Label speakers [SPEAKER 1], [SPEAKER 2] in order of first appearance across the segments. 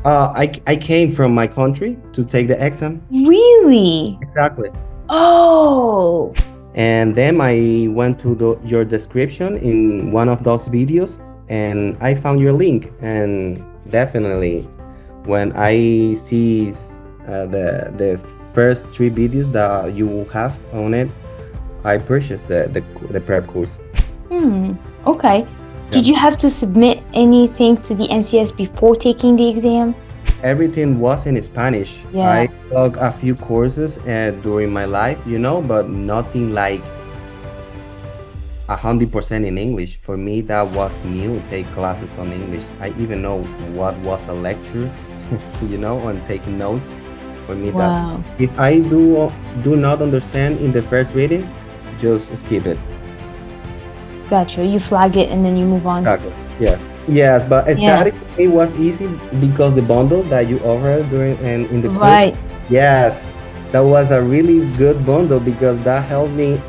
[SPEAKER 1] I came from my country to take the exam.
[SPEAKER 2] Really?
[SPEAKER 1] Exactly.
[SPEAKER 2] Oh,
[SPEAKER 1] And then I went to your description in one of those videos and I found your link. And definitely, when I see the first three videos that you have on it, I purchased the prep course.
[SPEAKER 2] okay.
[SPEAKER 1] Yeah.
[SPEAKER 2] Did you have to submit anything to the NCS before taking the exam?
[SPEAKER 1] Everything was in Spanish.
[SPEAKER 2] Yeah.
[SPEAKER 1] I took a few courses during my life, but nothing like 100% in English. For me, that was new, take classes on English. I even know what was a lecture, and taking notes. For me, that's
[SPEAKER 2] Wow.
[SPEAKER 1] if I do not understand in the first reading, just skip it.
[SPEAKER 2] Gotcha. You flag it and then you move on.
[SPEAKER 1] Exactly. Yes. Yes, but
[SPEAKER 2] Yeah.
[SPEAKER 1] studying for me was easy because the bundle that you offered during and in the course.
[SPEAKER 2] Right.
[SPEAKER 1] Yes, that was a really good bundle because that helped me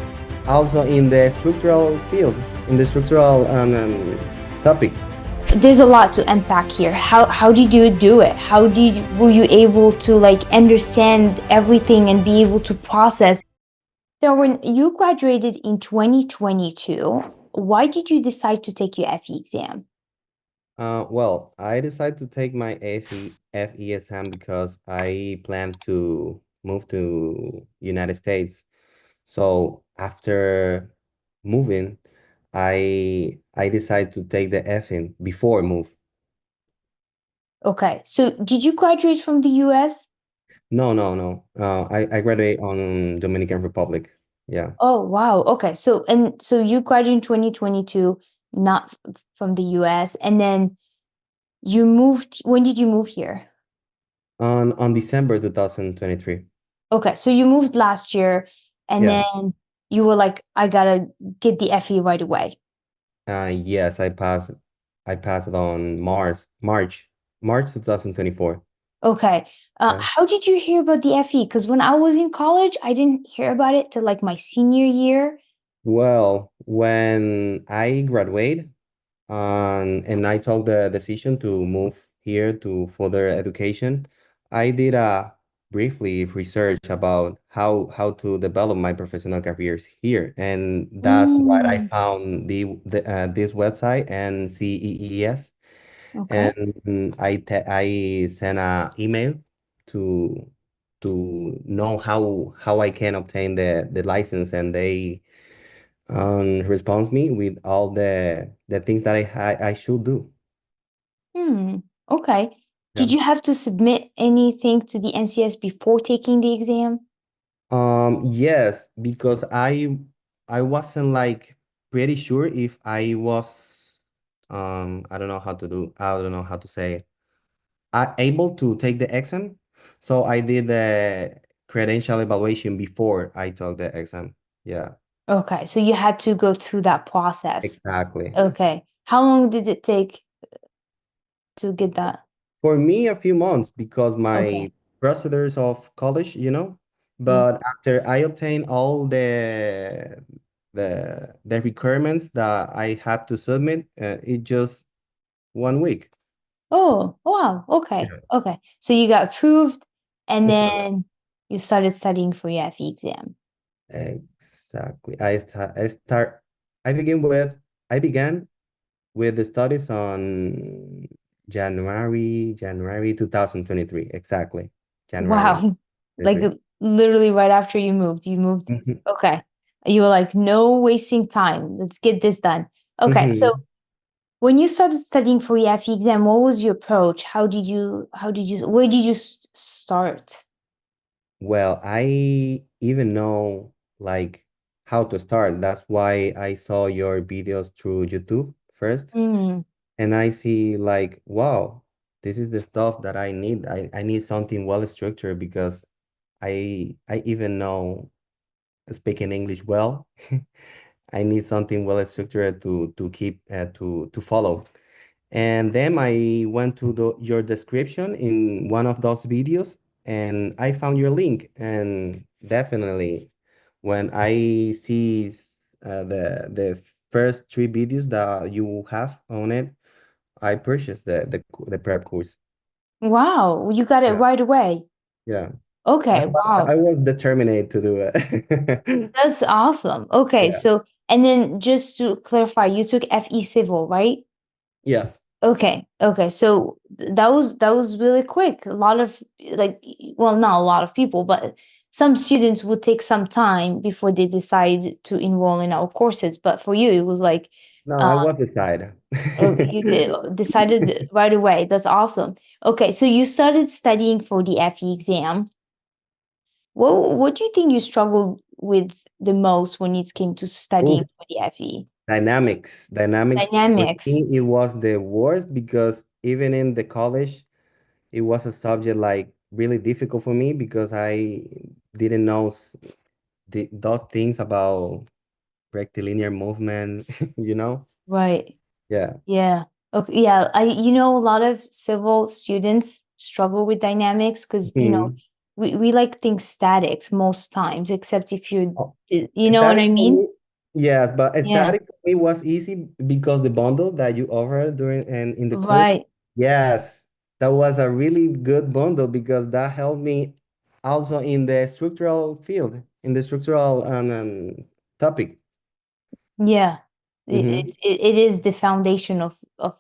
[SPEAKER 1] also in the structural field, in the structural topic.
[SPEAKER 2] There's a lot to unpack here. How did you do it? Were you able to like understand everything and be able to process? So when you graduated in 2022, why did you decide to take your FE exam?
[SPEAKER 1] Well, I decided to take my FE exam because I plan to move to United States. So after moving, I decided to take the FE before move.
[SPEAKER 2] Okay. So did you graduate from the US?
[SPEAKER 1] No, no, no. I graduate on Dominican Republic. Yeah.
[SPEAKER 2] Oh, wow. Okay. So you graduated in 2022, not from the US, and then you moved. When did you move here?
[SPEAKER 1] On December 2023.
[SPEAKER 2] Okay. So you moved last year, and
[SPEAKER 1] Yeah.
[SPEAKER 2] then you were like, I gotta get the FE right away.
[SPEAKER 1] Yes, I passed it on March 2024.
[SPEAKER 2] Okay.
[SPEAKER 1] Yeah.
[SPEAKER 2] How did you hear about the FE? Because when I was in college, I didn't hear about it till like my senior year.
[SPEAKER 1] Well, when I graduate, and I took the decision to move here to further education, I did a briefly research about how to develop my professional careers here, and that's what I
[SPEAKER 2] Mm,
[SPEAKER 1] found this website and CEES,
[SPEAKER 2] okay.
[SPEAKER 1] and I sent a email to know how I can obtain the license, and they response me with all the things that I should do.
[SPEAKER 2] Hmm. Okay.
[SPEAKER 1] Yeah.
[SPEAKER 2] Did you have to submit anything to the NCS before taking the exam?
[SPEAKER 1] Yes, because I wasn't like pretty sure if I was I don't know how to say it. Able to take the exam. So I did the credential evaluation before I took the exam. Yeah,
[SPEAKER 2] Okay, so you had to go through that process.
[SPEAKER 1] exactly.
[SPEAKER 2] Okay. How long did it take to get that?
[SPEAKER 1] For me, a few months because my
[SPEAKER 2] Okay.
[SPEAKER 1] procedures of college,
[SPEAKER 2] Yeah.
[SPEAKER 1] but after I obtained all the requirements that I had to submit, it just 1 week.
[SPEAKER 2] Oh, wow. Okay.
[SPEAKER 1] Yeah,
[SPEAKER 2] Okay. So you got approved and
[SPEAKER 1] exactly.
[SPEAKER 2] then you started studying for your FE exam.
[SPEAKER 1] Exactly. I began with the studies on January 2023. Exactly. January
[SPEAKER 2] Wow. Like
[SPEAKER 1] 23.
[SPEAKER 2] literally right after you moved. You moved.
[SPEAKER 1] Mhm.
[SPEAKER 2] Okay. You were like, no wasting time. Let's get this done. Okay. So
[SPEAKER 1] Mhm.
[SPEAKER 2] when you started studying for your FE exam, what was your approach? Where did you start?
[SPEAKER 1] Well, I even know like how to start. That's why I saw your videos through YouTube first.
[SPEAKER 2] Mm.
[SPEAKER 1] And I see like, wow, this is the stuff that I need. I need something well structured because I even know speaking English well. I need something well structured to keep to follow. And then I went to your description in one of those videos and I found your link. And definitely, when I see the first three videos that you have on it, I purchased the prep course.
[SPEAKER 2] Wow, you got it
[SPEAKER 1] Yeah,
[SPEAKER 2] right away.
[SPEAKER 1] yeah.
[SPEAKER 2] Okay,
[SPEAKER 1] I
[SPEAKER 2] wow.
[SPEAKER 1] was determined to do it.
[SPEAKER 2] That's awesome. Okay,
[SPEAKER 1] Yeah.
[SPEAKER 2] so and then just to clarify, you took FE Civil, right?
[SPEAKER 1] Yes.
[SPEAKER 2] Okay, okay. So that was really quick. A lot of like well, not a lot of people, but some students would take some time before they decide to enroll in our courses. But for you, it was like
[SPEAKER 1] No,
[SPEAKER 2] uh
[SPEAKER 1] I was beside.
[SPEAKER 2] you decided right away. That's awesome. Okay, so you started studying for the FE exam. What do you think you struggled with the most when it came to studying
[SPEAKER 1] Oof,
[SPEAKER 2] for the FE?
[SPEAKER 1] dynamics. Dynamics for
[SPEAKER 2] Dynamics,
[SPEAKER 1] me, it was the worst because even in the college, it was a subject like really difficult for me because I didn't know those things about rectilinear movement, you know?
[SPEAKER 2] right?
[SPEAKER 1] Yeah.
[SPEAKER 2] Yeah. Okay. Yeah. A lot of civil students struggle with dynamics because,
[SPEAKER 1] Mhm.
[SPEAKER 2] we like think statics most times, except if
[SPEAKER 1] Oh,
[SPEAKER 2] you know what
[SPEAKER 1] static
[SPEAKER 2] I
[SPEAKER 1] for
[SPEAKER 2] mean?
[SPEAKER 1] me, yes, but
[SPEAKER 2] Yeah.
[SPEAKER 1] static for me was easy because the bundle that you offered during and in the course,
[SPEAKER 2] Right.
[SPEAKER 1] yes, that was a really good bundle because that helped me also in the structural field, in the structural topic.
[SPEAKER 2] Yeah.
[SPEAKER 1] Hmm.
[SPEAKER 2] It is the foundation of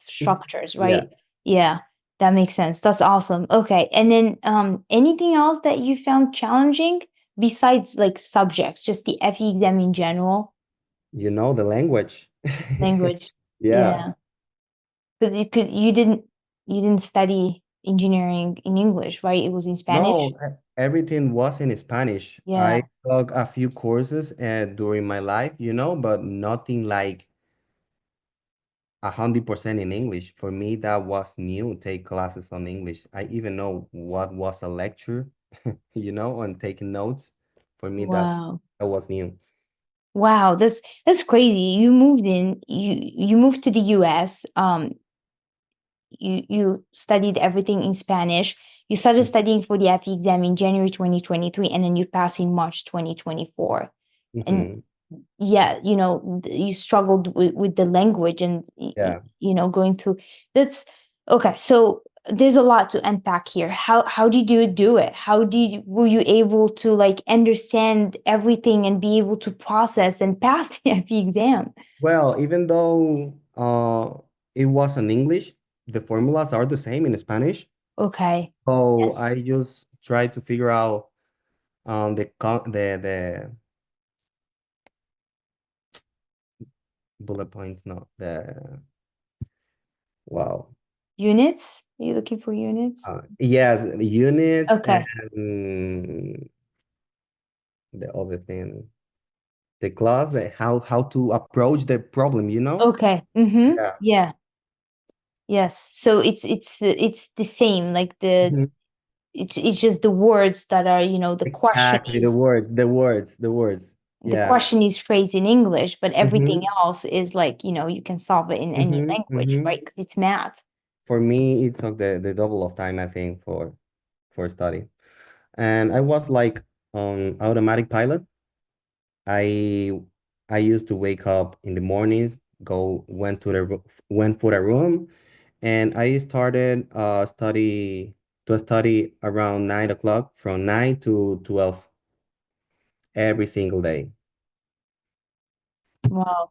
[SPEAKER 2] structures,
[SPEAKER 1] Yeah.
[SPEAKER 2] right? Yeah. That makes sense. That's awesome. Okay. And then anything else that you found challenging besides like subjects, just the FE exam in general?
[SPEAKER 1] You know the language.
[SPEAKER 2] Language.
[SPEAKER 1] Yeah.
[SPEAKER 2] Yeah. But you didn't study engineering in English, right? It was in Spanish?
[SPEAKER 1] No, everything was in Spanish.
[SPEAKER 2] Yeah.
[SPEAKER 1] I took a few courses during my life, but nothing like 100% in English. For me, that was new, take classes on English. I even know what was a lecture, on taking notes. For me,
[SPEAKER 2] Wow.
[SPEAKER 1] that was new.
[SPEAKER 2] Wow, that's crazy. You moved to the US. You studied everything in Spanish. You started studying for the FE exam in January 2023 and then you passed in March 2024. And
[SPEAKER 1] Mm-hmm.
[SPEAKER 2] yeah, you struggled with the language and
[SPEAKER 1] Yeah.
[SPEAKER 2] going through that's okay. So there's a lot to unpack here. How did you do it? Were you able to like understand everything and be able to process and pass the FE exam?
[SPEAKER 1] Well, even though it was in English, the formulas are the same in Spanish.
[SPEAKER 2] Okay.
[SPEAKER 1] So
[SPEAKER 2] Yes.
[SPEAKER 1] I just try to figure out the bullet points, not the wow.
[SPEAKER 2] Units? Are you looking for units?
[SPEAKER 1] Yes, the units
[SPEAKER 2] Okay.
[SPEAKER 1] and the other thing, the class, how to approach the problem, you know?
[SPEAKER 2] Okay. Mm-hmm.
[SPEAKER 1] Yeah.
[SPEAKER 2] Yeah. Yes. So it's the same. Like
[SPEAKER 1] Mhm.
[SPEAKER 2] it's just the words that are, the question
[SPEAKER 1] Exactly,
[SPEAKER 2] is
[SPEAKER 1] the words.
[SPEAKER 2] the
[SPEAKER 1] Yeah.
[SPEAKER 2] question is phrased in English, but everything
[SPEAKER 1] Mm-hmm.
[SPEAKER 2] else is like, you can solve it in any
[SPEAKER 1] Mm-hmm.
[SPEAKER 2] language,
[SPEAKER 1] Mm-hmm.
[SPEAKER 2] right? Because it's math.
[SPEAKER 1] For me, it took the double of time, I think, for study. And I was like on automatic pilot. I I used to wake up in the mornings, went for a room, and I started study around 9 o'clock from 9 to 12 every single day.
[SPEAKER 2] Wow.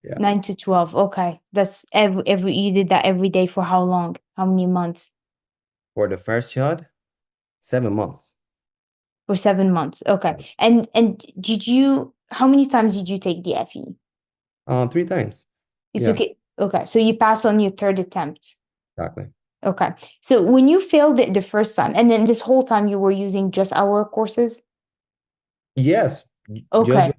[SPEAKER 1] Yeah.
[SPEAKER 2] 9 to 12. Okay. That's every you did that every day for how long? How many months?
[SPEAKER 1] For the first shot, 7 months.
[SPEAKER 2] For 7 months. Okay.
[SPEAKER 1] Yeah.
[SPEAKER 2] And how many times did you take the FE?
[SPEAKER 1] 3 times.
[SPEAKER 2] You
[SPEAKER 1] Yeah,
[SPEAKER 2] took it. Okay. So you passed on your third attempt.
[SPEAKER 1] exactly.
[SPEAKER 2] Okay. So when you failed it the first time, and then this whole time you were using just our courses?
[SPEAKER 1] Yes, just
[SPEAKER 2] Okay.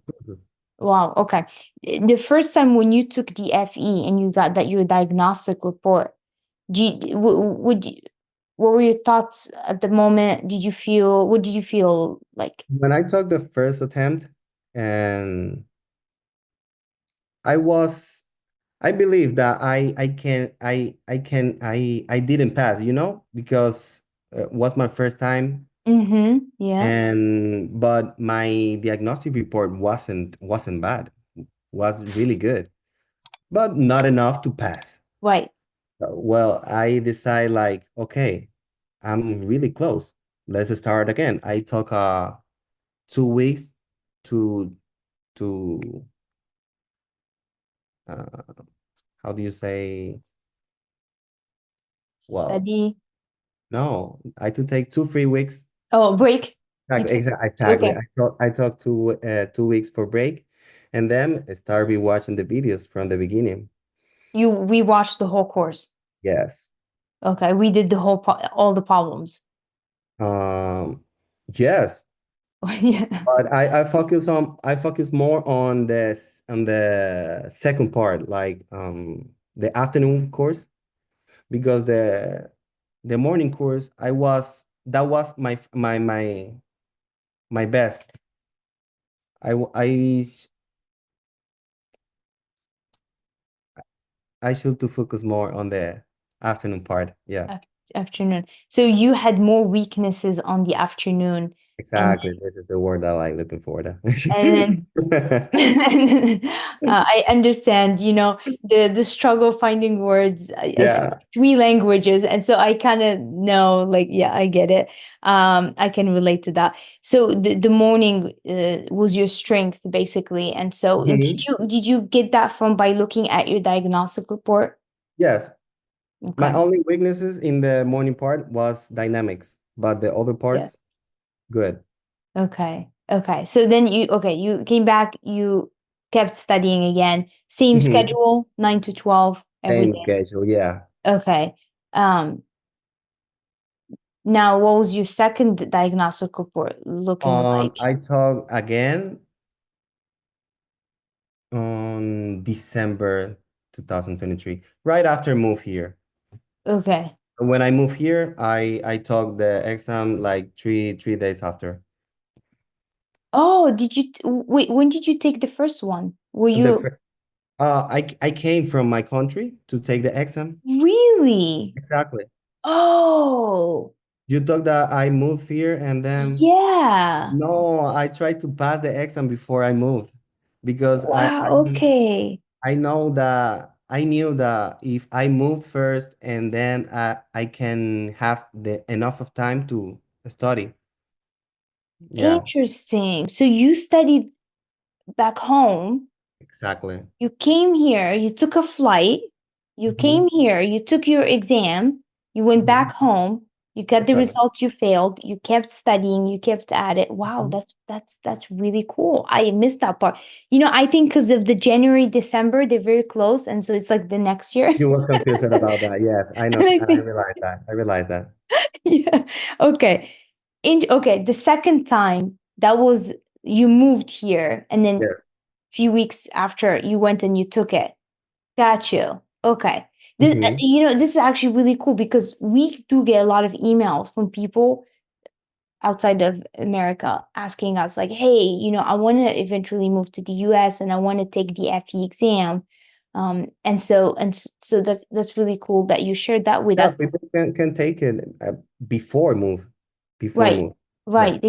[SPEAKER 2] Wow. Okay. The first time when you took the FE and you got that your diagnostic report, do you, would you, what were your thoughts at the moment? What did you feel like?
[SPEAKER 1] when I took the first attempt, and I was I believe that I didn't pass, because it was my first time,
[SPEAKER 2] Mm-hmm. Yeah.
[SPEAKER 1] and but my diagnostic report wasn't bad, was really good, but not enough to pass.
[SPEAKER 2] Right.
[SPEAKER 1] Well, I decide like, okay. I'm really close. Let's start again. I took 2 weeks to to uh how do you say, well,
[SPEAKER 2] Study.
[SPEAKER 1] no, I to take 2 free weeks.
[SPEAKER 2] Oh, break. You
[SPEAKER 1] Exactly,
[SPEAKER 2] took.
[SPEAKER 1] exactly.
[SPEAKER 2] Okay.
[SPEAKER 1] I took 2 weeks for break, and then start rewatching the videos from the beginning.
[SPEAKER 2] You rewatched the whole course.
[SPEAKER 1] Yes.
[SPEAKER 2] Okay, we did the all the problems.
[SPEAKER 1] Um, yes,
[SPEAKER 2] Yeah.
[SPEAKER 1] but I focus more on the second part, like the afternoon course, because the morning course that was my best. I w- I should to focus more on the afternoon part. Yeah,
[SPEAKER 2] Af- Afternoon. So you had more weaknesses on the afternoon, and
[SPEAKER 1] exactly. This is the word that I looking for.
[SPEAKER 2] and I understand, the struggle finding words. I speak
[SPEAKER 1] Yeah.
[SPEAKER 2] three languages, and so I kind of know, like, yeah, I get it. I can relate to that. So the morning was your strength, basically, and so
[SPEAKER 1] Mhm.
[SPEAKER 2] did you get that from by looking at your diagnostic report?
[SPEAKER 1] Yes. My
[SPEAKER 2] Okay.
[SPEAKER 1] only weaknesses in the morning part was dynamics, but the other
[SPEAKER 2] Yeah.
[SPEAKER 1] parts, good.
[SPEAKER 2] Okay. Okay. So then you came back, you kept studying again. Same
[SPEAKER 1] Mhm.
[SPEAKER 2] schedule, 9 to 12 every
[SPEAKER 1] Same
[SPEAKER 2] day.
[SPEAKER 1] schedule, yeah.
[SPEAKER 2] Okay. Um, Now what was your second diagnostic report looking like?
[SPEAKER 1] I talk again on December 2023, right after move here.
[SPEAKER 2] Okay.
[SPEAKER 1] When I moved here, I took the exam like three days after.
[SPEAKER 2] Oh, wait, when did you take the first one? Were
[SPEAKER 1] The
[SPEAKER 2] you
[SPEAKER 1] fir- I came from my country to take the exam.
[SPEAKER 2] really?
[SPEAKER 1] Exactly.
[SPEAKER 2] Oh,
[SPEAKER 1] You thought that I moved here and then
[SPEAKER 2] yeah.
[SPEAKER 1] no, I tried to pass the exam before I moved because
[SPEAKER 2] Wow, okay.
[SPEAKER 1] I know that I knew that if I moved first and then I can have the enough of time to study. Yeah,
[SPEAKER 2] Interesting. So you studied back home.
[SPEAKER 1] exactly.
[SPEAKER 2] You came here, you took a flight, you
[SPEAKER 1] Hmm.
[SPEAKER 2] came here, you took your exam, you went back
[SPEAKER 1] Hmm.
[SPEAKER 2] home, you got the
[SPEAKER 1] Exactly.
[SPEAKER 2] results you failed, you kept studying, you kept at it. Wow,
[SPEAKER 1] Mhm.
[SPEAKER 2] that's really cool. I missed that part. I think because of the January, December, they're very close, and so it's like the next year.
[SPEAKER 1] You was confused about that. Yes, I know.
[SPEAKER 2] And I
[SPEAKER 1] I
[SPEAKER 2] think,
[SPEAKER 1] realized that. I realized that.
[SPEAKER 2] yeah. Okay. Okay, the second time that was you moved here, and then
[SPEAKER 1] Yes.
[SPEAKER 2] few weeks after you went and you took it. Got you. Okay.
[SPEAKER 1] Hmm.
[SPEAKER 2] This is actually really cool because we do get a lot of emails from people outside of America asking us, like, hey, I want to eventually move to the US and I want to take the FE exam. And so that's really cool that you shared that with
[SPEAKER 1] Yeah,
[SPEAKER 2] us.
[SPEAKER 1] people can take it before move. Before
[SPEAKER 2] Right.
[SPEAKER 1] move. Yeah.
[SPEAKER 2] Right.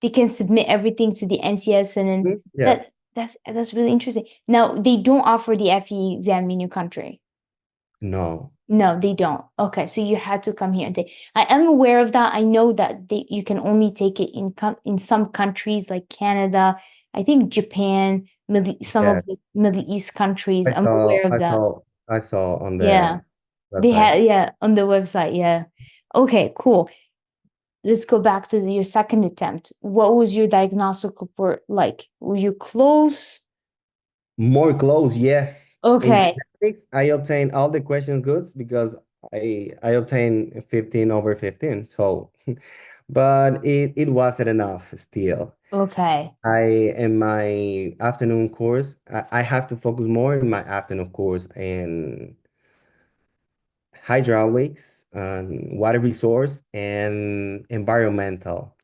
[SPEAKER 2] They can submit everything to the NCS, and then
[SPEAKER 1] Mhm. Yes.
[SPEAKER 2] that's really interesting. Now, they don't offer the FE exam in your country.
[SPEAKER 1] No.
[SPEAKER 2] No, they don't. Okay, so you had to come here and take. I am aware of that. I know that you can only take it in some countries like Canada, I think Japan, some
[SPEAKER 1] Yeah.
[SPEAKER 2] of the Middle East countries.
[SPEAKER 1] I
[SPEAKER 2] I'm
[SPEAKER 1] saw.
[SPEAKER 2] aware of
[SPEAKER 1] I
[SPEAKER 2] that.
[SPEAKER 1] saw. I saw on
[SPEAKER 2] Yeah,
[SPEAKER 1] the
[SPEAKER 2] they
[SPEAKER 1] website.
[SPEAKER 2] had, yeah, on the website. Yeah. Okay, cool. Let's go back to your second attempt. What was your diagnostic report like? Were you close?
[SPEAKER 1] More close, yes. In
[SPEAKER 2] Okay.
[SPEAKER 1] dynamics, I obtained all the questions good because I obtained 15 over 15. So, but it wasn't enough still.
[SPEAKER 2] Okay.
[SPEAKER 1] I in my afternoon course, I have to focus more in my afternoon course in hydraulics and water resource and environmental.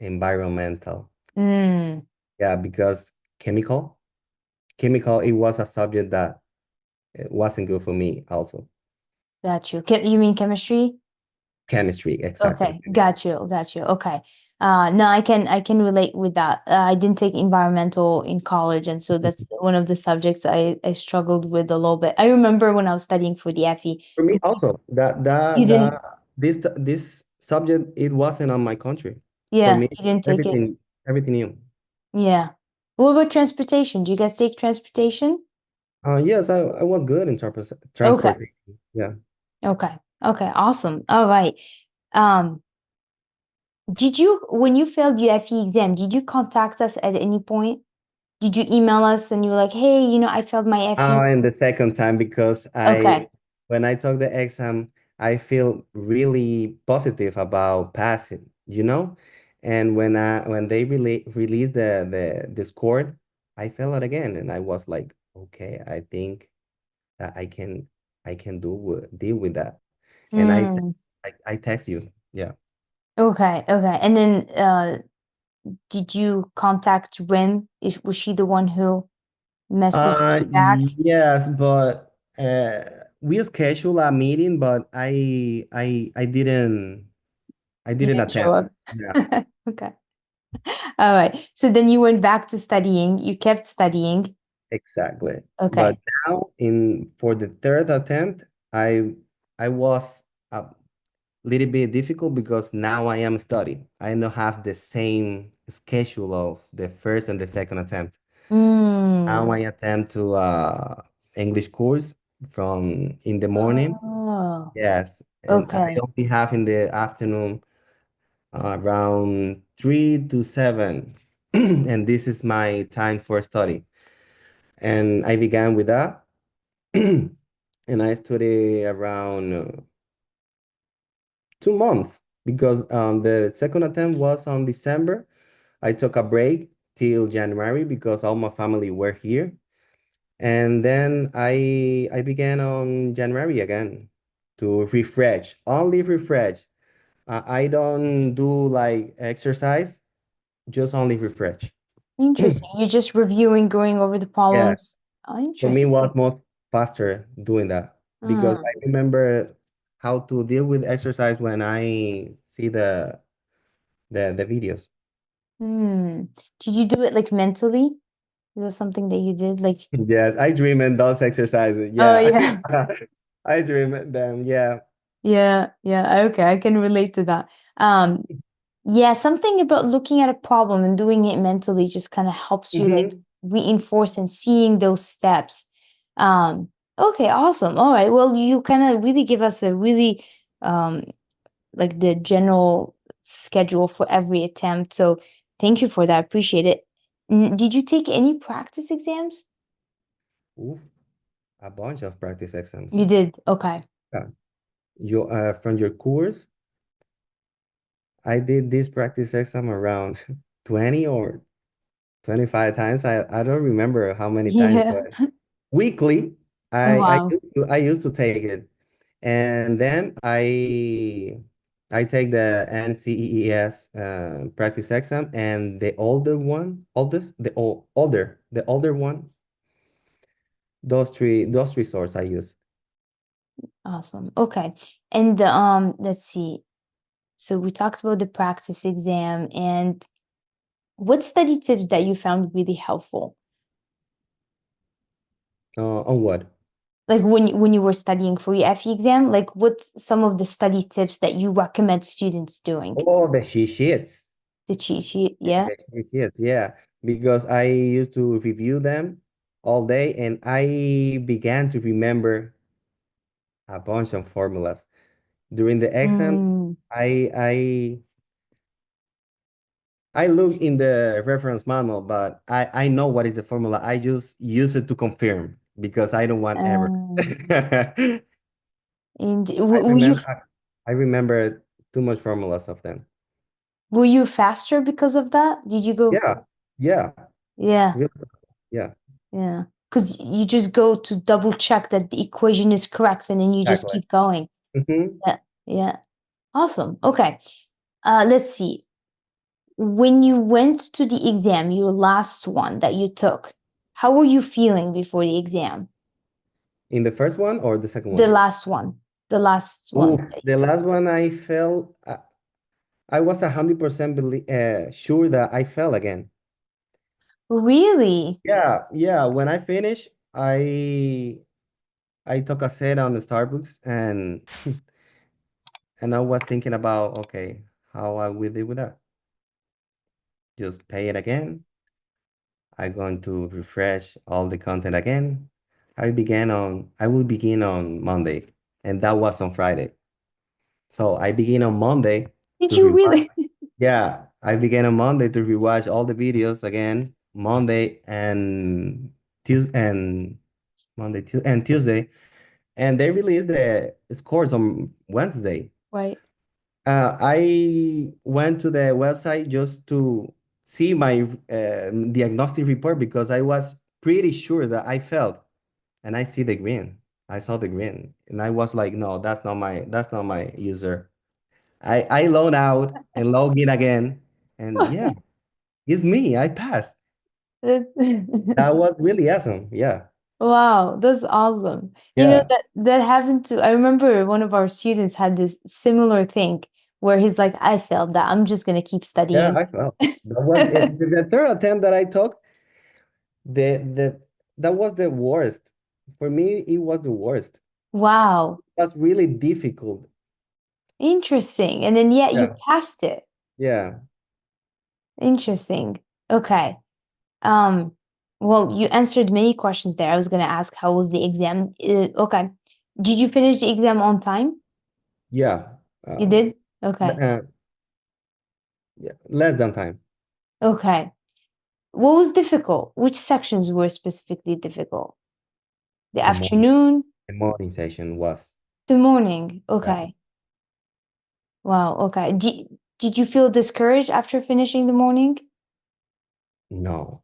[SPEAKER 2] Mm,
[SPEAKER 1] Yeah, because chemical, it was a subject that it wasn't good for me also.
[SPEAKER 2] got you. You mean chemistry?
[SPEAKER 1] Chemistry, exactly.
[SPEAKER 2] Okay, got you, got you. Okay. No, I can relate with that. I didn't take environmental in college, and so that's one of the subjects I struggled with a little bit. I remember when I was studying for the FE.
[SPEAKER 1] For me also, that
[SPEAKER 2] You
[SPEAKER 1] that
[SPEAKER 2] didn't.
[SPEAKER 1] that this subject, it wasn't on my country. For
[SPEAKER 2] Yeah,
[SPEAKER 1] me,
[SPEAKER 2] you didn't take it.
[SPEAKER 1] everything new.
[SPEAKER 2] Yeah. What about transportation? Do you guys take transportation?
[SPEAKER 1] Yes, I was good in
[SPEAKER 2] Okay.
[SPEAKER 1] transportation. Yeah.
[SPEAKER 2] Okay. Okay. Awesome. All right. Um, did you, when you failed your FE exam, did you contact us at any point? Did you email us and you were like, hey, I failed my FE?
[SPEAKER 1] In the second time because
[SPEAKER 2] Okay.
[SPEAKER 1] when I took the exam, I feel really positive about passing, you know? And when they released the score, I felt it again, and I was like, okay, I think that I can deal with that. And
[SPEAKER 2] Mm,
[SPEAKER 1] I text you, yeah.
[SPEAKER 2] okay. Okay. And then did you contact Rim? Was she the one who messaged you back?
[SPEAKER 1] Yes, but we scheduled a meeting, but I
[SPEAKER 2] You
[SPEAKER 1] didn't
[SPEAKER 2] didn't show
[SPEAKER 1] attend.
[SPEAKER 2] up.
[SPEAKER 1] Yeah,
[SPEAKER 2] Okay. All right. So then you went back to studying. You kept studying.
[SPEAKER 1] exactly. But
[SPEAKER 2] Okay.
[SPEAKER 1] now in for the third attempt, I I was a little bit difficult because now I am studying. I don't have the same schedule of the first and the second attempt. Now
[SPEAKER 2] Mm.
[SPEAKER 1] I attempt to English course from in the morning.
[SPEAKER 2] Oh,
[SPEAKER 1] Yes, and I
[SPEAKER 2] okay.
[SPEAKER 1] only have in the afternoon around 3 to 7, and this is my time for study. And I began with that, and I studied around 2 months because the second attempt was on December. I took a break till January because all my family were here, and then I began on January again to refresh, only refresh. I don't do like exercise, just only refresh.
[SPEAKER 2] Interesting. You're just reviewing, going over the
[SPEAKER 1] Yeah,
[SPEAKER 2] problems. Oh,
[SPEAKER 1] for me, it was
[SPEAKER 2] interesting.
[SPEAKER 1] more faster doing that because I
[SPEAKER 2] Mm.
[SPEAKER 1] remember how to deal with exercise when I see the videos.
[SPEAKER 2] Hmm. Did you do it like mentally? Is that something that you did? Like,
[SPEAKER 1] Yes, I dream in those exercises.
[SPEAKER 2] oh
[SPEAKER 1] Yeah,
[SPEAKER 2] yeah.
[SPEAKER 1] I dream in them. Yeah.
[SPEAKER 2] Yeah, yeah. Okay, I can relate to that. Um, yeah, something about looking at a problem and doing it mentally just kind of helps you like
[SPEAKER 1] Hmm.
[SPEAKER 2] reinforce and seeing those steps. Um, okay, awesome. All right. Well, you kind of really give us a really um like the general schedule for every attempt. So thank you for that. Appreciate it. Did you take any practice exams?
[SPEAKER 1] Oof, a bunch of practice exams.
[SPEAKER 2] You did. Okay.
[SPEAKER 1] Yeah. You from your course, I did this practice exam around 20 or 25 times. I don't remember how many times,
[SPEAKER 2] Yeah.
[SPEAKER 1] but weekly,
[SPEAKER 2] Oh, wow.
[SPEAKER 1] I used to take it. And then I take the NCEES practice exam and the older one, oldest, the older one, those three sources I use.
[SPEAKER 2] Awesome. Okay. And let's see. So we talked about the practice exam and what study tips that you found really helpful?
[SPEAKER 1] On what?
[SPEAKER 2] Like when you were studying for your FE exam, like what's some of the study tips that you recommend students doing?
[SPEAKER 1] Oh, the cheat sheets.
[SPEAKER 2] The cheat sheet, yeah.
[SPEAKER 1] The cheat sheets, yeah. Because I used to review them all day and I began to remember a bunch of formulas. During the exams,
[SPEAKER 2] Mm,
[SPEAKER 1] I look in the reference manual, but I know what is the formula. I just use it to confirm because I don't want error.
[SPEAKER 2] um, and
[SPEAKER 1] I remember I remember too much formulas of them.
[SPEAKER 2] were you faster because of that? Did you go?
[SPEAKER 1] Yeah, yeah,
[SPEAKER 2] Yeah,
[SPEAKER 1] really, yeah,
[SPEAKER 2] yeah. Because you just go to double check that the equation is correct, and then you just
[SPEAKER 1] exactly.
[SPEAKER 2] keep going.
[SPEAKER 1] Hmm.
[SPEAKER 2] Yeah, yeah. Awesome. Okay. Let's see. When you went to the exam, your last one that you took, how were you feeling before the exam?
[SPEAKER 1] In the first one or the second
[SPEAKER 2] The
[SPEAKER 1] one?
[SPEAKER 2] last one, the last
[SPEAKER 1] Oh,
[SPEAKER 2] one that you
[SPEAKER 1] the
[SPEAKER 2] took.
[SPEAKER 1] last one I felt I was 100% sure that I fell again.
[SPEAKER 2] Really?
[SPEAKER 1] Yeah, yeah. When I finished, I took a set on the Starbucks and And I was thinking about, okay, how I will deal with that. Just pay it again. I'm going to refresh all the content again. I will begin on Monday, and that was on Friday. So I begin on Monday
[SPEAKER 2] Did
[SPEAKER 1] to
[SPEAKER 2] you
[SPEAKER 1] rewatch.
[SPEAKER 2] really?
[SPEAKER 1] Yeah, I began on Monday to rewatch all the videos again. Monday and Tuesday and Tuesday, and they released the scores on Wednesday.
[SPEAKER 2] Right.
[SPEAKER 1] I went to the website just to see my diagnostic report because I was pretty sure that I failed, and I see the green. I saw the green, and I was like, no, that's not my user. I log out and log in again, and yeah, it's me. I passed.
[SPEAKER 2] That's-
[SPEAKER 1] That was really awesome. Yeah,
[SPEAKER 2] Wow, that's awesome.
[SPEAKER 1] yeah,
[SPEAKER 2] That happened to, I remember one of our students had this similar thing where he's like, I failed that. I'm just gonna keep
[SPEAKER 1] yeah.
[SPEAKER 2] studying.
[SPEAKER 1] I felt that was it. The third attempt that I took, the that was the worst. For me, it was the worst.
[SPEAKER 2] Wow,
[SPEAKER 1] It was really difficult.
[SPEAKER 2] interesting. And then yet you
[SPEAKER 1] Yeah,
[SPEAKER 2] passed it.
[SPEAKER 1] yeah.
[SPEAKER 2] Interesting. Okay. Um, well, you answered many questions there. I was gonna ask how was the exam? Okay. Did you finish the exam on time?
[SPEAKER 1] Yeah.
[SPEAKER 2] You
[SPEAKER 1] Um,
[SPEAKER 2] did? Okay.
[SPEAKER 1] uh, yeah, less than time.
[SPEAKER 2] Okay. What was difficult? Which sections were specifically difficult? The
[SPEAKER 1] The morning,
[SPEAKER 2] afternoon,
[SPEAKER 1] the morning session was,
[SPEAKER 2] the morning.
[SPEAKER 1] yeah,
[SPEAKER 2] Okay. Wow. Okay. Did you feel discouraged after finishing the morning?
[SPEAKER 1] no.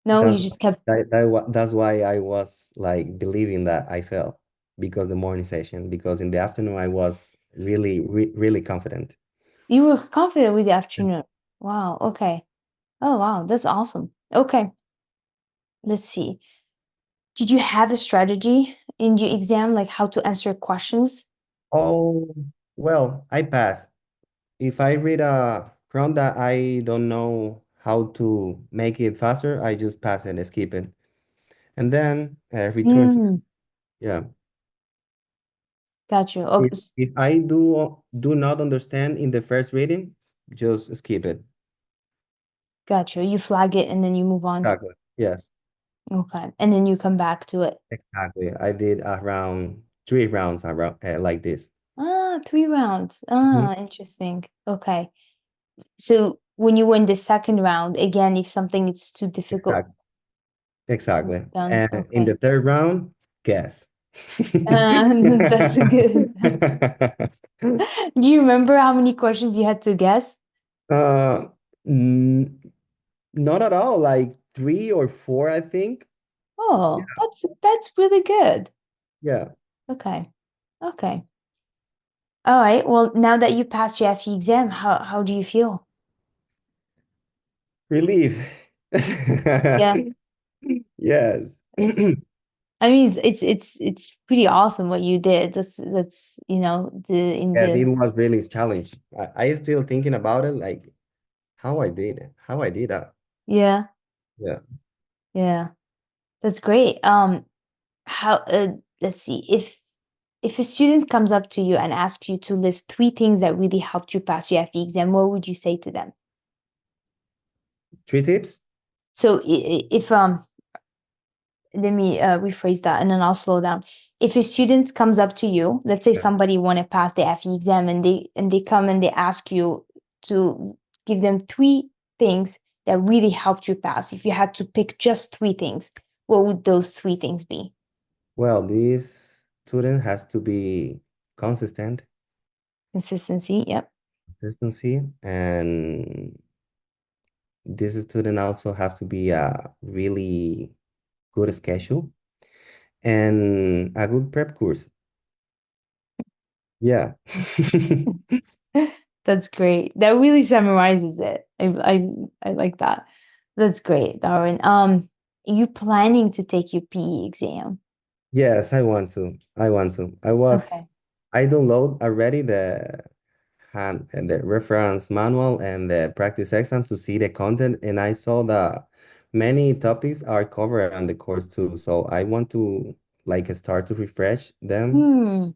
[SPEAKER 2] No, you just kept.
[SPEAKER 1] That's why I was like believing that I failed because the morning session, because in the afternoon I was really confident.
[SPEAKER 2] You were confident with the
[SPEAKER 1] Yeah.
[SPEAKER 2] afternoon. Wow. Okay. Oh, wow. That's awesome. Okay. Let's see. Did you have a strategy in your exam, like how to answer questions?
[SPEAKER 1] Oh, well, I passed. If I read a prompt that I don't know how to make it faster, I just pass it and skip it. And then return to,
[SPEAKER 2] Mm,
[SPEAKER 1] yeah.
[SPEAKER 2] got you. Okay.
[SPEAKER 1] If I do not understand in the first reading, just skip it.
[SPEAKER 2] Got you. You flag it and then you move on.
[SPEAKER 1] Exactly. Yes,
[SPEAKER 2] Okay. And then you come back to it.
[SPEAKER 1] exactly. I did around 3 rounds around like this.
[SPEAKER 2] Ah, 3 rounds.
[SPEAKER 1] Mhm.
[SPEAKER 2] Ah, interesting. Okay. So when you win the second round, again, if something is too difficult,
[SPEAKER 1] Exactly. Exactly.
[SPEAKER 2] done.
[SPEAKER 1] And in
[SPEAKER 2] Okay.
[SPEAKER 1] the third round, guess.
[SPEAKER 2] That's good. Do you remember how many questions you had to guess?
[SPEAKER 1] Uh, n not at all, like 3 or 4, I think.
[SPEAKER 2] Oh, that's really good.
[SPEAKER 1] Yeah.
[SPEAKER 2] Okay. Okay. All right. Well, now that you passed your FE exam, how do you feel?
[SPEAKER 1] Relief.
[SPEAKER 2] Yeah.
[SPEAKER 1] Yes.
[SPEAKER 2] I mean, it's pretty awesome what you did. That's the in
[SPEAKER 1] Yes, it
[SPEAKER 2] the
[SPEAKER 1] was really a challenge. I still thinking about it, like how I did that.
[SPEAKER 2] yeah,
[SPEAKER 1] Yeah.
[SPEAKER 2] yeah. That's great. How let's see. If a student comes up to you and asks you to list 3 things that really helped you pass your FE exam, what would you say to them?
[SPEAKER 1] 3 tips?
[SPEAKER 2] So if let me rephrase that and then I'll slow down. If a student comes up to you, let's say
[SPEAKER 1] Yeah.
[SPEAKER 2] somebody want to pass the FE exam and they come and they ask you to give them 3 things that really helped you pass. If you had to pick just 3 things, what would those 3 things be?
[SPEAKER 1] Well, this student has to be consistent,
[SPEAKER 2] Consistency, yep.
[SPEAKER 1] consistency, and this student also have to be a really good schedule and a good prep course. Yeah.
[SPEAKER 2] That's great. That really summarizes it. I like that. That's great, Darwin. You planning to take your PE exam?
[SPEAKER 1] Yes, I want to. I want to.
[SPEAKER 2] Okay.
[SPEAKER 1] I download already the reference manual and the practice exam to see the content, and I saw that many topics are covered on the course too. So I want to like start to refresh them
[SPEAKER 2] Hmm.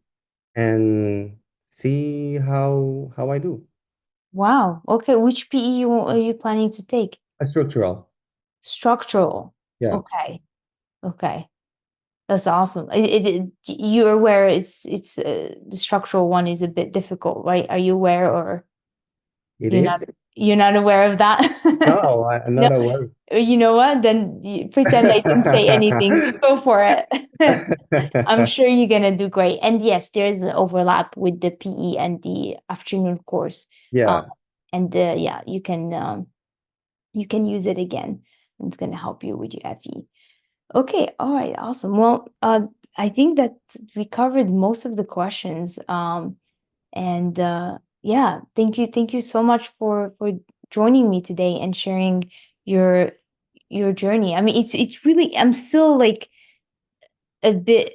[SPEAKER 1] and see how I do.
[SPEAKER 2] Wow. Okay. Which PE are you planning to take?
[SPEAKER 1] A structural.
[SPEAKER 2] Structural.
[SPEAKER 1] Yeah,
[SPEAKER 2] Okay. Okay. That's awesome. You're aware it's the structural one is a bit difficult, right? Are you aware or
[SPEAKER 1] it
[SPEAKER 2] you're not
[SPEAKER 1] is.
[SPEAKER 2] you're not aware of that?
[SPEAKER 1] No, I'm
[SPEAKER 2] No.
[SPEAKER 1] not aware.
[SPEAKER 2] You know what? Then pretend I didn't say anything. Go for it. I'm sure you're gonna do great. And yes, there is an overlap with the PE and the afternoon course. Um,
[SPEAKER 1] Yeah,
[SPEAKER 2] and yeah, you can use it again. And it's gonna help you with your FE. Okay, all right, awesome. Well, I think that we covered most of the questions. And yeah, thank you so much for joining me today and sharing your your journey. I mean, it's really I'm still like a bit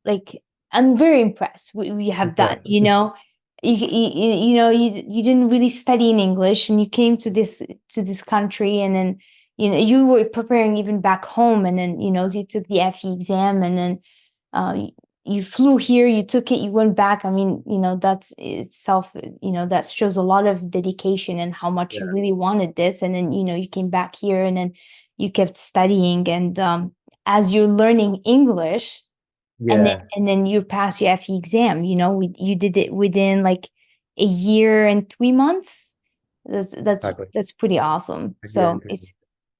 [SPEAKER 2] like I'm very impressed what you have done.
[SPEAKER 1] impressive.
[SPEAKER 2] You know, you didn't really study in English, and you came to this country, and then you were preparing even back home, and then you took the FE exam, and then you flew here, you took it, you went back. I mean, that's itself, that shows a lot of dedication and how much you
[SPEAKER 1] Yeah,
[SPEAKER 2] really wanted this, and then you came back here, and then you kept studying, and as you're learning English
[SPEAKER 1] yeah,
[SPEAKER 2] and then you pass your FE exam, you did it within like a year and 3 months.
[SPEAKER 1] exactly.
[SPEAKER 2] That's pretty awesome.
[SPEAKER 1] A year and
[SPEAKER 2] So
[SPEAKER 1] three
[SPEAKER 2] it's
[SPEAKER 1] months.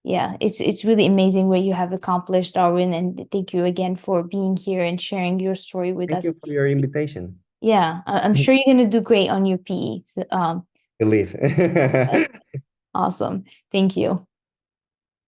[SPEAKER 2] yeah, it's really amazing what you have accomplished, Darwin, and thank you again for being here and sharing your story with
[SPEAKER 1] Thank
[SPEAKER 2] us.
[SPEAKER 1] you for your invitation.
[SPEAKER 2] Yeah, I'm sure you're gonna do great on your PE. So,
[SPEAKER 1] Believe.
[SPEAKER 2] awesome. Thank you.